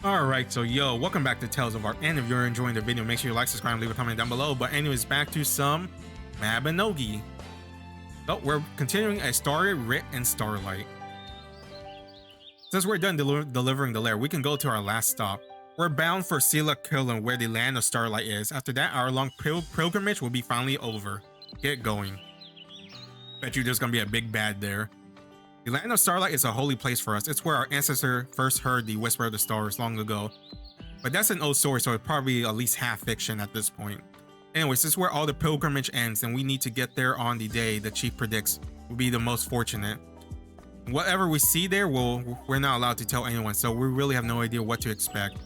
Alright, so yo, welcome back to Tales of Arc, and if you're enjoying the video, make sure you like, subscribe, and leave a comment down below. But anyways, back to some Mabinogi. So we're continuing a story, Writ and Starlight. Since we're done delivering the lair, we can go to our last stop. We're bound for Sila Kiln, where the land of Starlight is. After that, our long pilgrimage will be finally over. Get going. Bet you there's gonna be a big bad there. The land of Starlight is a holy place for us. It's where our ancestor first heard the whisper of the stars long ago. But that's an old story, so it's probably at least half fiction at this point. Anyways, this is where all the pilgrimage ends, and we need to get there on the day the chief predicts will be the most fortunate. Whatever we see there, we're not allowed to tell anyone, so we really have no idea what to expect.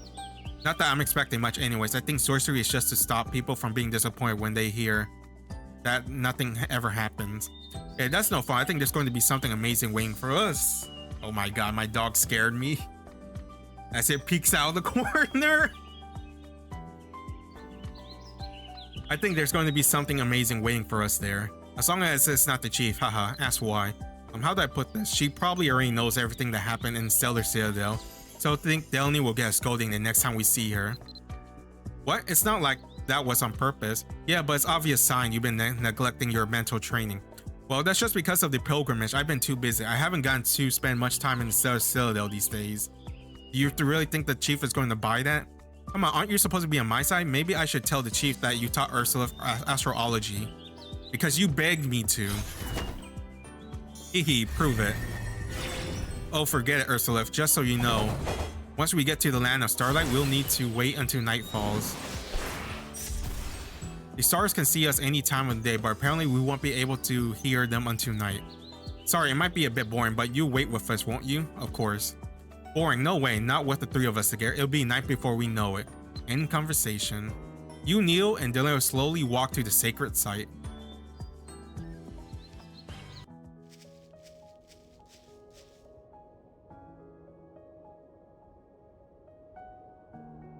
Not that I'm expecting much anyways. I think sorcery is just to stop people from being disappointed when they hear that nothing ever happens. Yeah, that's no fun. I think there's going to be something amazing waiting for us. Oh my god, my dog scared me. As it peeks out of the corner. I think there's going to be something amazing waiting for us there. As long as it's not the chief, haha, ask why. How do I put this? She probably already knows everything that happened in Stellar Citadel, so I think Deleany will get a scolding the next time we see her. What? It's not like that was on purpose. Yeah, but it's obvious sign you've been neglecting your mental training. Well, that's just because of the pilgrimage. I've been too busy. I haven't gotten to spend much time in the Stellar Citadel these days. Do you really think the chief is going to buy that? Come on, aren't you supposed to be on my side? Maybe I should tell the chief that you taught Ursula astrology. Because you begged me to. Hehe, prove it. Oh, forget it, Ursula. Just so you know, once we get to the land of Starlight, we'll need to wait until night falls. The stars can see us any time of the day, but apparently we won't be able to hear them until night. Sorry, it might be a bit boring, but you wait with us, won't you? Of course. Boring? No way, not with the three of us together. It'll be night before we know it. End conversation. You kneel and Deleany will slowly walk to the sacred site.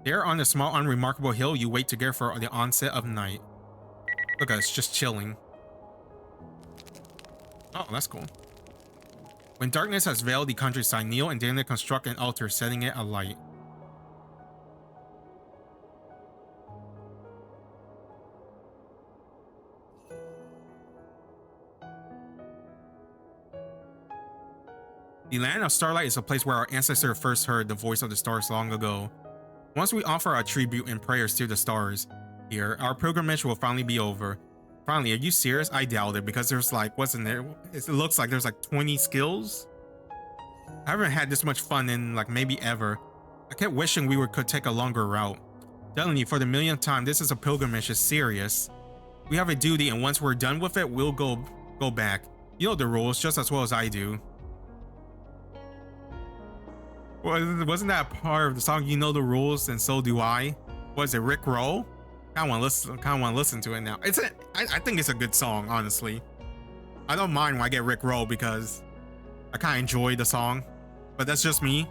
There on the small unremarkable hill, you wait together for the onset of night. Look at us, just chilling. Oh, that's cool. When darkness has veiled the countryside, kneel and Deleany construct an altar, setting it alight. The land of Starlight is a place where our ancestor first heard the voice of the stars long ago. Once we offer our tribute and prayers to the stars here, our pilgrimage will finally be over. Finally, are you serious? I doubt it, because there's like, wasn't there? It looks like there's like 20 skills. I haven't had this much fun in like maybe ever. I kept wishing we could take a longer route. Deleany, for the millionth time, this is a pilgrimage. It's serious. We have a duty, and once we're done with it, we'll go back. You know the rules just as well as I do. Wasn't that part of the song? You know the rules, and so do I. Was it Rick Roll? I want to listen to it now. I think it's a good song, honestly. I don't mind when I get Rick Roll because I kind of enjoy the song, but that's just me.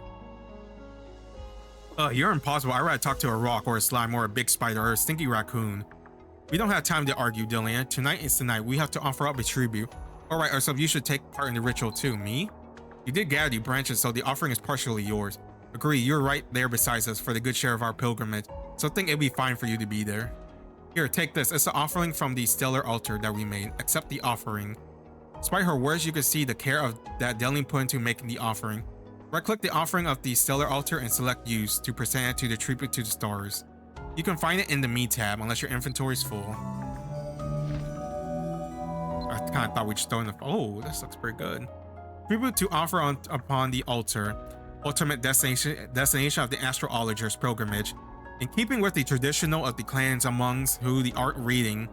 You're impossible. I'd rather talk to a rock or a slime or a big spider or a stinky raccoon. We don't have time to argue, Deleany. Tonight is the night. We have to offer up a tribute. Alright, Ursula, you should take part in the ritual too. Me? You did gather the branches, so the offering is partially yours. Agree, you're right there beside us for the good share of our pilgrimage, so I think it'd be fine for you to be there. Here, take this. It's the offering from the stellar altar that we made. Accept the offering. Despite her words, you can see the care of that Deleany put into making the offering. Right-click the offering of the stellar altar and select Use to present it to the tribute to the stars. You can find it in the Me tab, unless your inventory is full. I kind of thought we'd just throw in the... Oh, this looks pretty good. Tribute to offer upon the altar. Ultimate destination of the Astrologers pilgrimage. In keeping with the traditional of the clans amongst who the art reading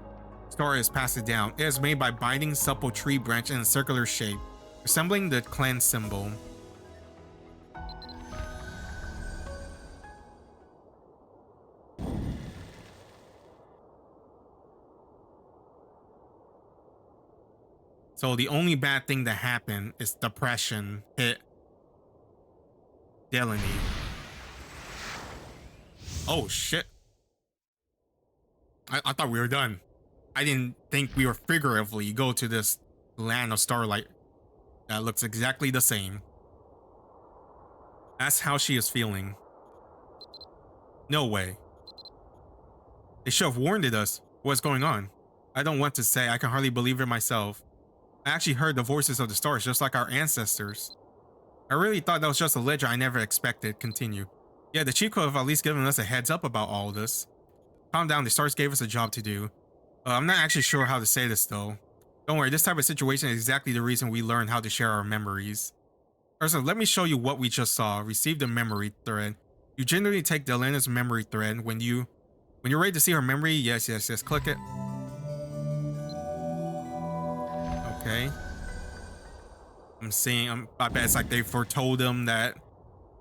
story is passed down, it is made by binding supple tree branch in a circular shape, resembling the clan symbol. So the only bad thing that happened is depression hit Deleany. Oh shit. I thought we were done. I didn't think we were figuratively go to this land of Starlight that looks exactly the same. That's how she is feeling. No way. They should have warned us. What's going on? I don't want to say. I can hardly believe it myself. I actually heard the voices of the stars just like our ancestors. I really thought that was just a legend I never expected. Continue. Yeah, the chief could have at least given us a heads up about all this. Calm down, the stars gave us a job to do. I'm not actually sure how to say this though. Don't worry, this type of situation is exactly the reason we learn how to share our memories. Ursula, let me show you what we just saw. Received a memory thread. You generally take Deleany's memory thread when you're ready to see her memory. Yes, click it. Okay. I bet it's like they foretold them that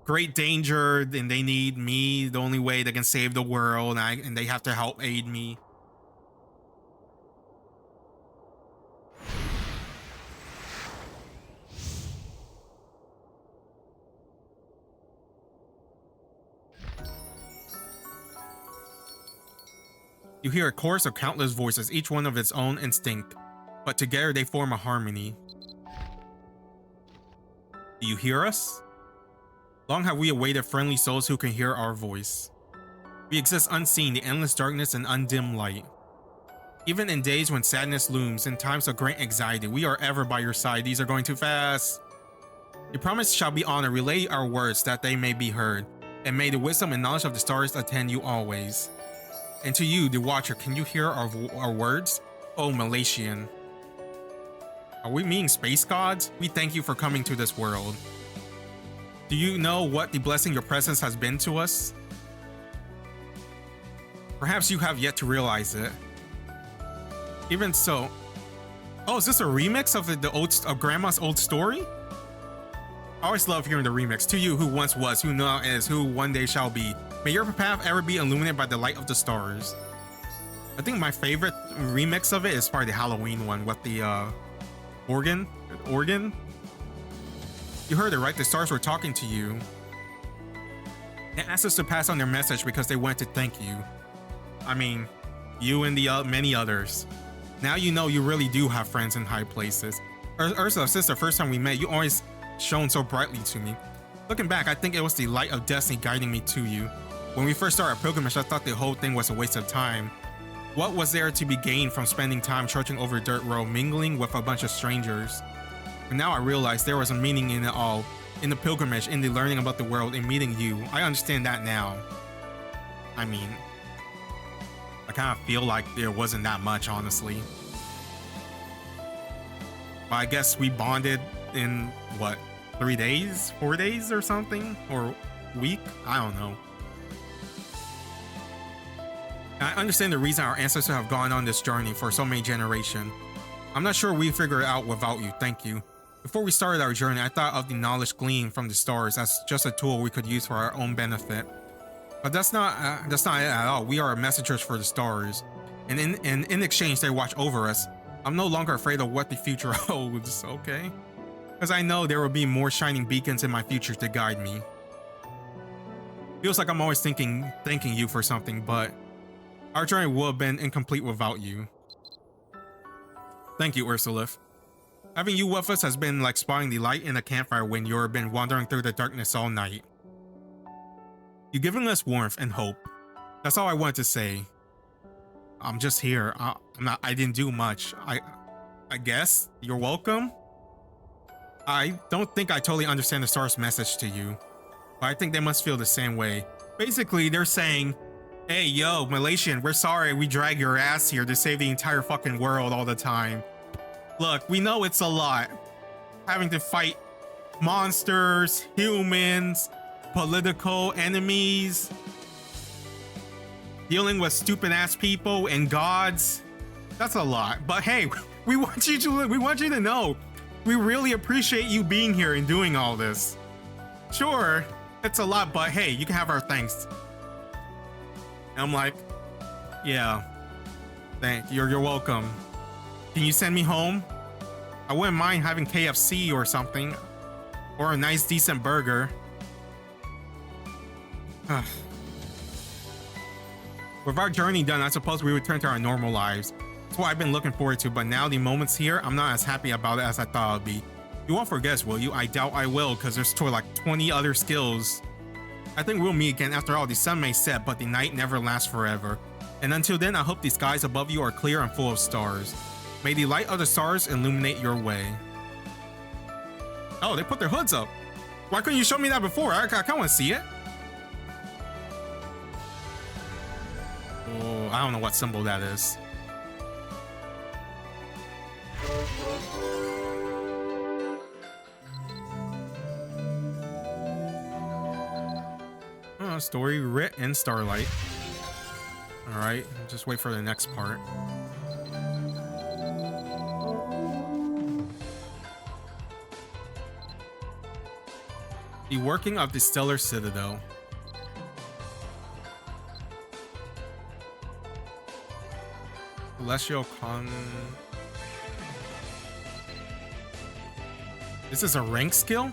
great danger and they need me, the only way they can save the world, and they have to help aid me. You hear a chorus of countless voices, each one of its own instinct, but together they form a harmony. Do you hear us? Long have we awaited friendly souls who can hear our voice. We exist unseen, the endless darkness and undimmed light. Even in days when sadness looms, in times of great anxiety, we are ever by your side. These are going too fast. Your promise shall be honored. Relay our words that they may be heard, and may the wisdom and knowledge of the stars attend you always. And to you, the Watcher, can you hear our words? Oh, Malaysian. Are we meeting space gods? We thank you for coming to this world. Do you know what the blessing your presence has been to us? Perhaps you have yet to realize it. Even so... Oh, is this a remix of Grandma's old story? I always love hearing the remix. To you who once was, who now is, who one day shall be. May your path ever be illuminated by the light of the stars. I think my favorite remix of it is probably the Halloween one with the organ. You heard it, right? The stars were talking to you. They asked us to pass on their message because they wanted to thank you. I mean, you and the many others. Now you know you really do have friends in high places. Ursula, since the first time we met, you always shone so brightly to me. Looking back, I think it was the light of destiny guiding me to you. When we first started our pilgrimage, I thought the whole thing was a waste of time. What was there to be gained from spending time trudging over a dirt road, mingling with a bunch of strangers? And now I realize there was a meaning in it all. In the pilgrimage, in the learning about the world, in meeting you. I understand that now. I mean, I kind of feel like there wasn't that much, honestly. But I guess we bonded in, what, 3 days? 4 days or something? Or week? I don't know. I understand the reason our ancestors have gone on this journey for so many generations. I'm not sure we figured it out without you, thank you. Before we started our journey, I thought of the knowledge gleaned from the stars as just a tool we could use for our own benefit. But that's not it at all. We are messengers for the stars. And in exchange, they watch over us. I'm no longer afraid of what the future holds, okay? Because I know there will be more shining beacons in my future to guide me. Feels like I'm always thanking you for something, but our journey would have been incomplete without you. Thank you, Ursula. Having you with us has been like spotting the light in a campfire when you've been wandering through the darkness all night. You've given us warmth and hope. That's all I wanted to say. I'm just here. I didn't do much. I guess you're welcome. I don't think I totally understand the stars' message to you, but I think they must feel the same way. Basically, they're saying, hey, yo, Malaysian, we're sorry we drag your ass here to save the entire fucking world all the time. Look, we know it's a lot. Having to fight monsters, humans, political enemies, dealing with stupid ass people and gods. That's a lot. But hey, we want you to know we really appreciate you being here and doing all this. Sure, it's a lot, but hey, you can have our thanks. And I'm like, yeah, thank you. You're welcome. Can you send me home? I wouldn't mind having KFC or something, or a nice decent burger. With our journey done, I suppose we return to our normal lives. That's what I've been looking forward to, but now the moments here, I'm not as happy about it as I thought I'd be. You won't forget, will you? I doubt I will, because there's like 20 other skills. I think we'll meet again. After all, the sun may set, but the night never lasts forever. And until then, I hope the skies above you are clear and full of stars. May the light of the stars illuminate your way. Oh, they put their hoods up. Why couldn't you show me that before? I kind of want to see it. Oh, I don't know what symbol that is. Oh, story Writ and Starlight. Alright, just wait for the next part. The working of the Stellar Citadel. Celestial Con... This is a rank skill?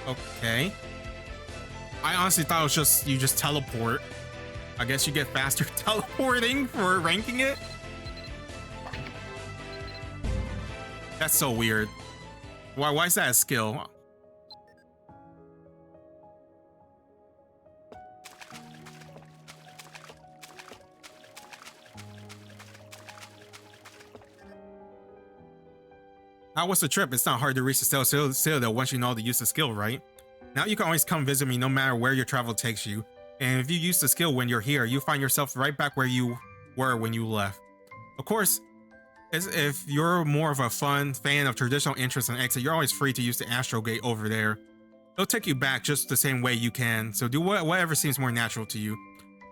Okay. I honestly thought it was just, you just teleport. I guess you get faster teleporting for ranking it? That's so weird. Why is that a skill? How was the trip? It's not hard to reach the Stellar Citadel once you know how to use the skill, right? Now you can always come visit me no matter where your travel takes you. And if you use the skill when you're here, you find yourself right back where you were when you left. Of course, if you're more of a fan of traditional entrance and exit, you're always free to use the Astro Gate over there. It'll take you back just the same way you can, so do whatever seems more natural to you.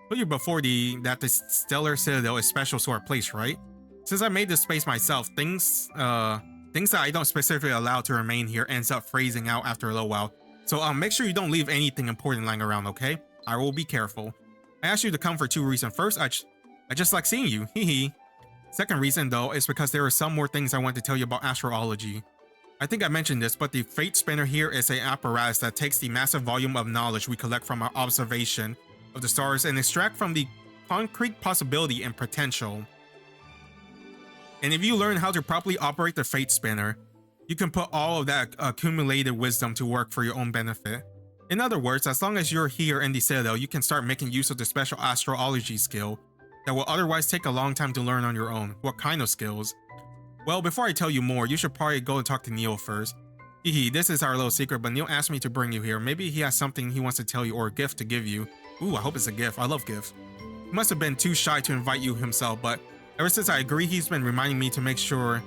Told you before that the Stellar Citadel is special sort of place, right? Since I made this space myself, things that I don't specifically allow to remain here ends up phasing out after a little while. So make sure you don't leave anything important lying around, okay? I will be careful. I asked you to come for two reasons. First, I just like seeing you, hee. Second reason though is because there are some more things I want to tell you about astrology. I think I mentioned this, but the Fate Spinner here is an apparatus that takes the massive volume of knowledge we collect from our observation of the stars and extract from the concrete possibility and potential. And if you learn how to properly operate the Fate Spinner, you can put all of that accumulated wisdom to work for your own benefit. In other words, as long as you're here in the Citadel, you can start making use of the special astrology skill that will otherwise take a long time to learn on your own. What kind of skills? Well, before I tell you more, you should probably go and talk to Neil first. This is our little secret, but Neil asked me to bring you here. Maybe he has something he wants to tell you or a gift to give you. Ooh, I hope it's a gift. I love gifts. He must have been too shy to invite you himself, but ever since I agree, he's been reminding me to make sure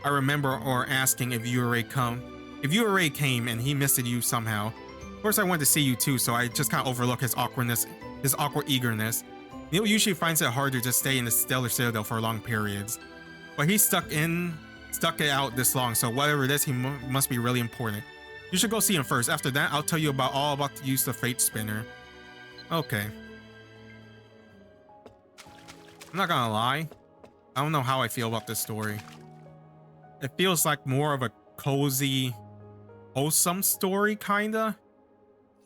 I remember or asking if you already came and he missed you somehow. Of course, I wanted to see you too, so I just kind of overlook his awkwardness, his awkward eagerness. Neil usually finds it harder to stay in the Stellar Citadel for long periods, but he stuck it out this long, so whatever it is, he must be really important. You should go see him first. After that, I'll tell you all about the use of the Fate Spinner. Okay. I'm not gonna lie, I don't know how I feel about this story. It feels like more of a cozy, wholesome story, kinda.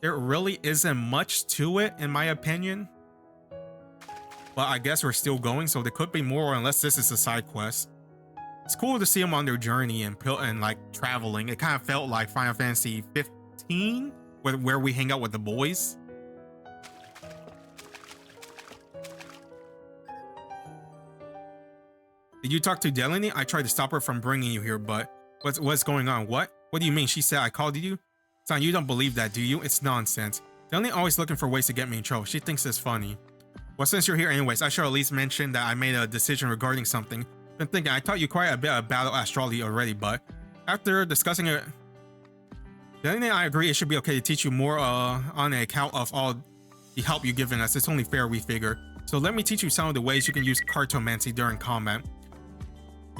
There really isn't much to it, in my opinion. But I guess we're still going, so there could be more unless this is a side quest. It's cool to see them on their journey and like traveling. It kind of felt like Final Fantasy 15, where we hang out with the boys. Did you talk to Deleany? I tried to stop her from bringing you here, but what's going on? What do you mean? She said I called you? Son, you don't believe that, do you? It's nonsense. Deleany always looking for ways to get me in trouble. She thinks it's funny. Well, since you're here anyways, I should at least mention that I made a decision regarding something. Been thinking, I taught you quite a bit about astrology already, but after discussing it, Deleany, I agree it should be okay to teach you more on account of all the help you've given us. It's only fair, we figure. So let me teach you some of the ways you can use cartomancy during combat.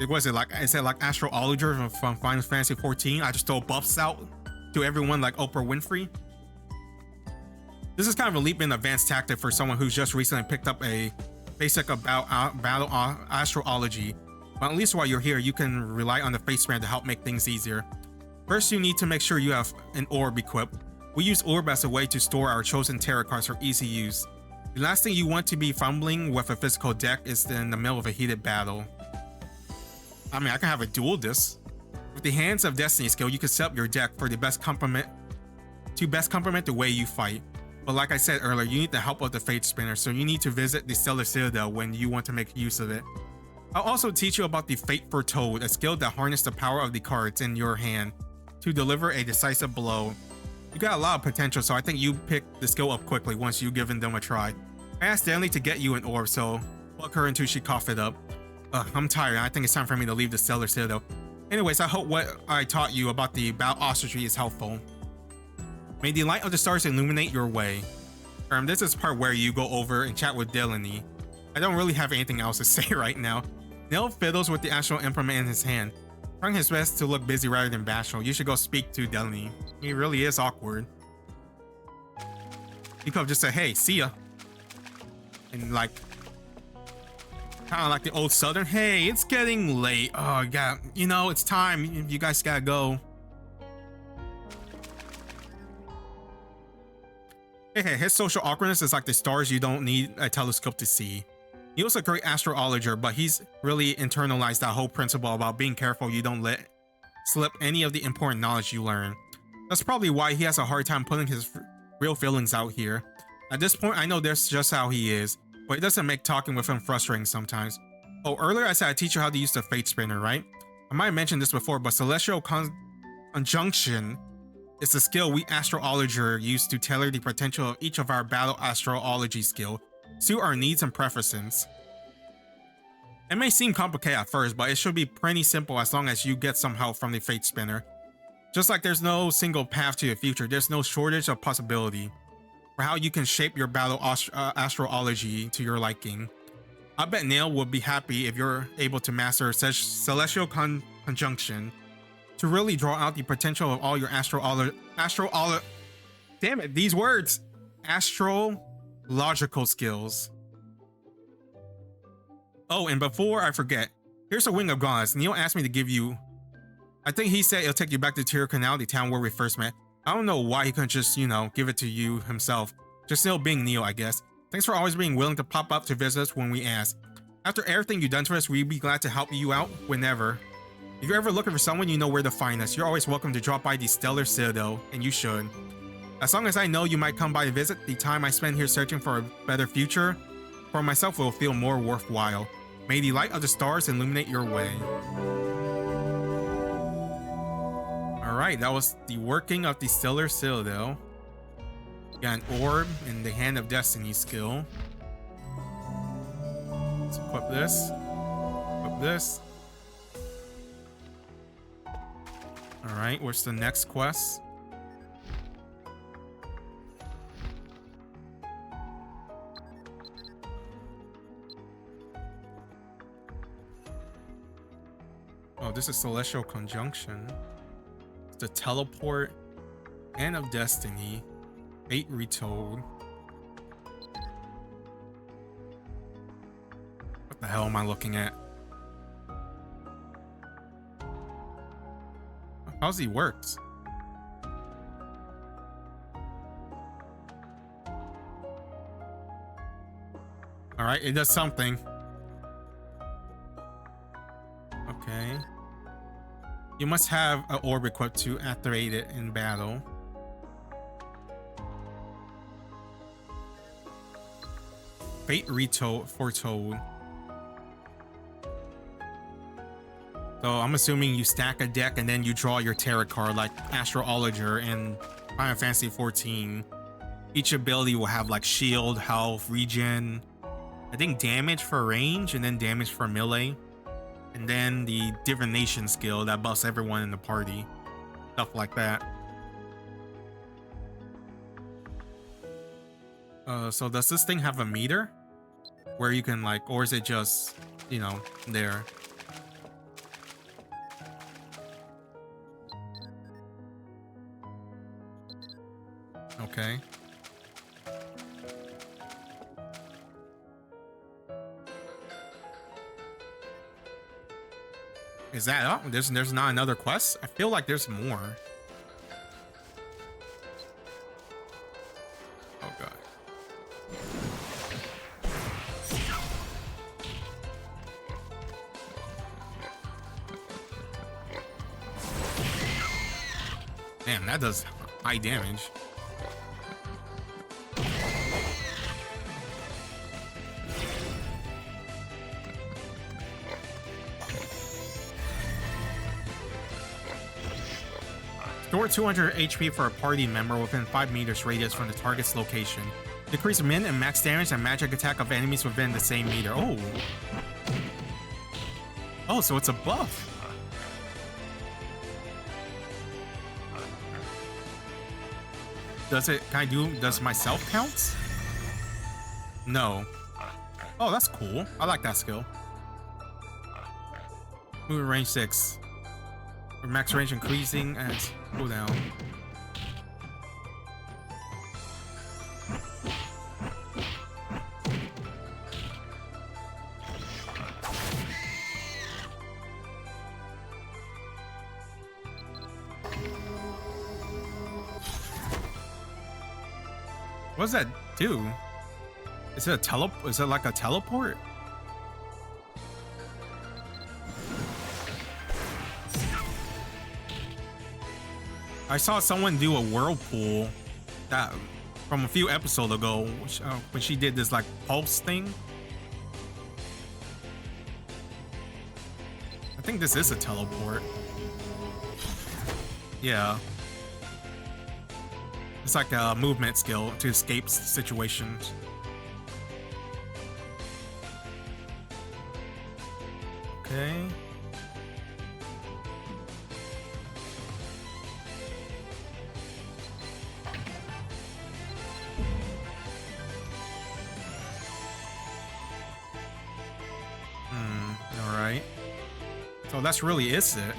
Is it like Astrologers from Final Fantasy 14? I just throw buffs out to everyone like Oprah Winfrey. This is kind of a leap in advanced tactic for someone who's just recently picked up a basic about battle astrology. But at least while you're here, you can rely on the Fate Spinner to help make things easier. First, you need to make sure you have an orb equipped. We use orb as a way to store our chosen tarot cards for easy use. The last thing you want to be fumbling with a physical deck is in the middle of a heated battle. I mean, I can have a dual disc. With the Hands of Destiny skill, you can set up your deck for the best complement to best complement the way you fight. But like I said earlier, you need the help of the Fate Spinner, so you need to visit the Stellar Citadel when you want to make use of it. I'll also teach you about the Fate Foretold, a skill that harnesses the power of the cards in your hand to deliver a decisive blow. You got a lot of potential, so I think you pick the skill up quickly once you've given them a try. I asked Deleany to get you an orb, so fuck her until she coughed it up. I'm tired. I think it's time for me to leave the Stellar Citadel. Anyways, I hope what I taught you about the battle ostrich is helpful. May the light of the stars illuminate your way. This is the part where you go over and chat with Deleany. I don't really have anything else to say right now. Neil fiddles with the astral implement in his hand, trying his best to look busy rather than bashful. You should go speak to Deleany. He really is awkward. You could have just said, hey, see ya. And like, kind of like the old Southern, hey, it's getting late. Oh, God, you know, it's time. You guys gotta go. Hey, his social awkwardness is like the stars you don't need a telescope to see. He was a great astrologer, but he's really internalized that whole principle about being careful you don't let slip any of the important knowledge you learn. That's probably why he has a hard time putting his real feelings out here. At this point, I know that's just how he is, but it doesn't make talking with him frustrating sometimes. Oh, earlier I said I'd teach you how to use the Fate Spinner, right? I might have mentioned this before, but Celestial Conjunction is the skill we astrologer use to tailor the potential of each of our battle astrology skill, suit our needs and preferences. It may seem complicated at first, but it should be pretty simple as long as you get some help from the Fate Spinner. Just like there's no single path to the future, there's no shortage of possibility for how you can shape your battle astrology to your liking. I bet Neil would be happy if you're able to master Celestial Conjunction to really draw out the potential of all your damn it, these words! Astrological skills. Oh, and before I forget, here's a Wing of Gods. Neil asked me to give you, I think he said it'll take you back to Tyr Canal, the town where we first met. I don't know why he couldn't just, you know, give it to you himself. Just Neil being Neil, I guess. Thanks for always being willing to pop up to visit us when we ask. After everything you've done to us, we'd be glad to help you out whenever. If you're ever looking for someone, you know where to find us. You're always welcome to drop by the Stellar Citadel, and you should. As long as I know you might come by to visit, the time I spend here searching for a better future for myself will feel more worthwhile. May the light of the stars illuminate your way. Alright, that was the working of the Stellar Citadel. Got an orb in the Hand of Destiny skill. Let's equip this. Equip this. Alright, what's the next quest? Oh, this is Celestial Conjunction. It's the Teleport, Hand of Destiny, Fate Retold. What the hell am I looking at? How's he works? Alright, it does something. Okay. You must have an orb equipped to activate it in battle. Fate Foretold. So I'm assuming you stack a deck and then you draw your tarot card like Astrologer in Final Fantasy 14. Each ability will have like shield, health, regen, I think damage for range, and then damage for melee. And then the divination skill that buffs everyone in the party. Stuff like that. So does this thing have a meter? Where you can like, or is it just, you know, there? Okay. Is that up? There's not another quest? I feel like there's more. Oh god. Damn, that does high damage. Store 200 HP for a party member within 5 meters radius from the target's location. Decrease min and max damage and magic attack of enemies within the same meter. Oh. Oh, so it's a buff. Does myself counts? No. Oh, that's cool. I like that skill. Movement range 6. Max range increasing as cooldown. What does that do? Is it like a teleport? I saw someone do a whirlpool that from a few episodes ago when she did this like pulse thing. I think this is a teleport. Yeah. It's like a movement skill to escape situations. Okay. Alright. So that's really is it.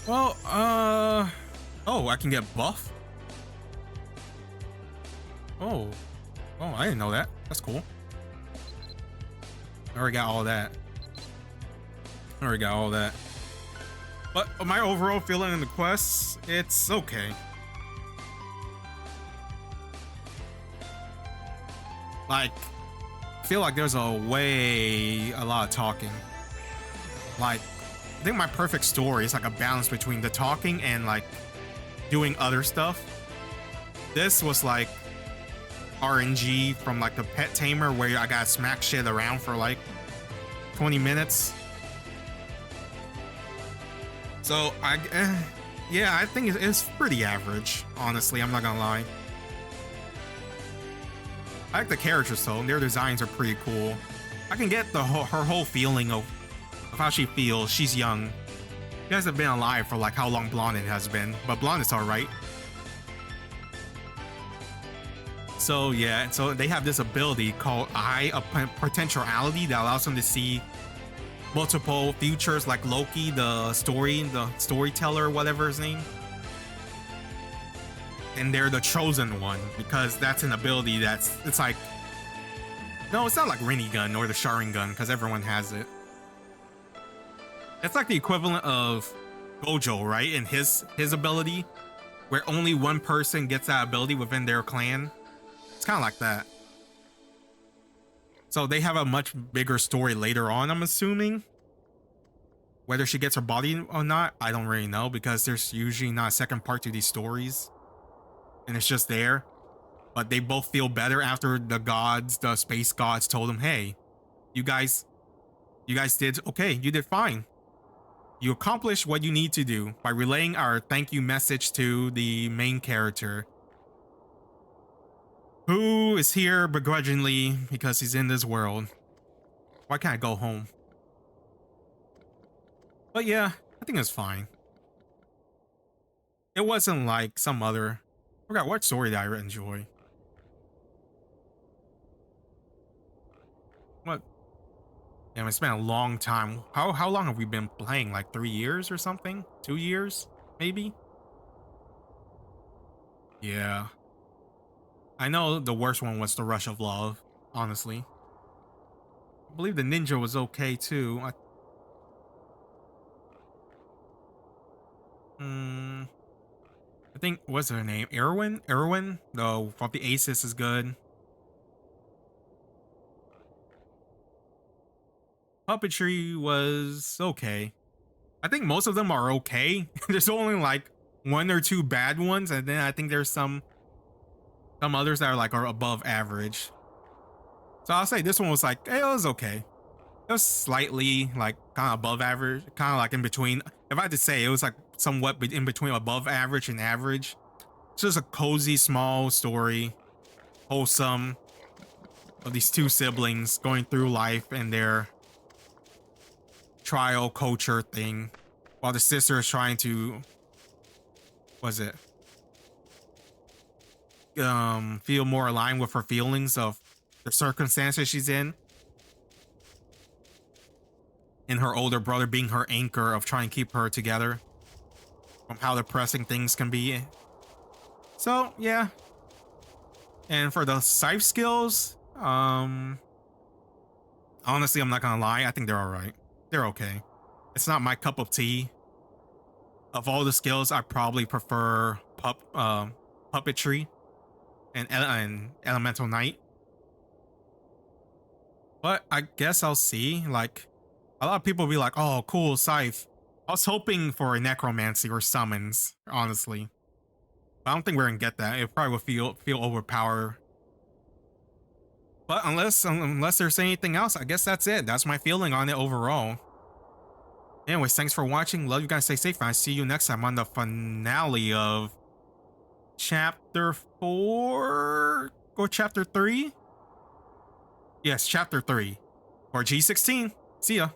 Well, oh, I can get buff? Oh, I didn't know that. That's cool. I already got all that. But my overall feeling in the quests, it's okay. Like, I feel like there's a lot of talking. Like, I think my perfect story is like a balance between the talking and like doing other stuff. This was like RNG from like the pet tamer where I gotta smack shit around for like 20 minutes. So yeah, I think it's pretty average, honestly. I'm not gonna lie. I like the characters though. Their designs are pretty cool. I can get her whole feeling of how she feels. She's young. You guys have been alive for like how long Blondin has been, but Blondin's alright. So yeah, so they have this ability called Eye of Potentiality that allows them to see multiple futures, like Loki, the storyteller, whatever his name. And they're the chosen one because that's an ability it's like, no, it's not like Rinnegan or the Sharingan because everyone has it. It's like the equivalent of Gojo, right? In his ability, where only one person gets that ability within their clan. It's kind of like that. So they have a much bigger story later on, I'm assuming. Whether she gets her body or not, I don't really know because there's usually not a second part to these stories. And it's just there. But they both feel better after the space gods told them, hey, you guys did okay, you did fine. You accomplished what you need to do by relaying our thank you message to the main character, who is here begrudgingly because he's in this world. Why can't I go home? But yeah, I think it's fine. It wasn't like some other... I forgot what story that I enjoy. What? Damn, it's been a long time. How long have we been playing? Like 3 years or something? 2 years? Maybe? Yeah. I know the worst one was the Rush of Love, honestly. I believe the ninja was okay too. I think, what's her name? Erwin? No, for the Aces is good. Puppetry was okay. I think most of them are okay. There's only like 1 or 2 bad ones, and then I think there's some others that are above average. So I'll say this one was like, it was okay. It was slightly like kind of above average, kind of like in between. if I had to say, it was like somewhat in between above average and average. It's just a cozy, small story, wholesome, of these two siblings going through life and their trial culture thing, while the sister is trying to, was it, feel more aligned with her feelings of the circumstances she's in, and her older brother being her anchor of trying to keep her together from how depressing things can be. So yeah. And for the scythe skills, honestly, I'm not gonna lie, I think they're all right. They're okay. It's not my cup of tea. Of all the skills, I probably prefer puppetry and elemental knight. But I guess I'll see. Like, a lot of people will be like, "Oh, cool, scythe." I was hoping for a necromancy or summons, honestly. But I don't think we're gonna get that. It probably will feel overpowered. But unless there's anything else, I guess that's it. That's my feeling on it overall. Anyways, thanks for watching. Love you guys. Stay safe. And I see you next time on the finale of chapter 4 or chapter 3. Yes, chapter 3 or G16. See ya.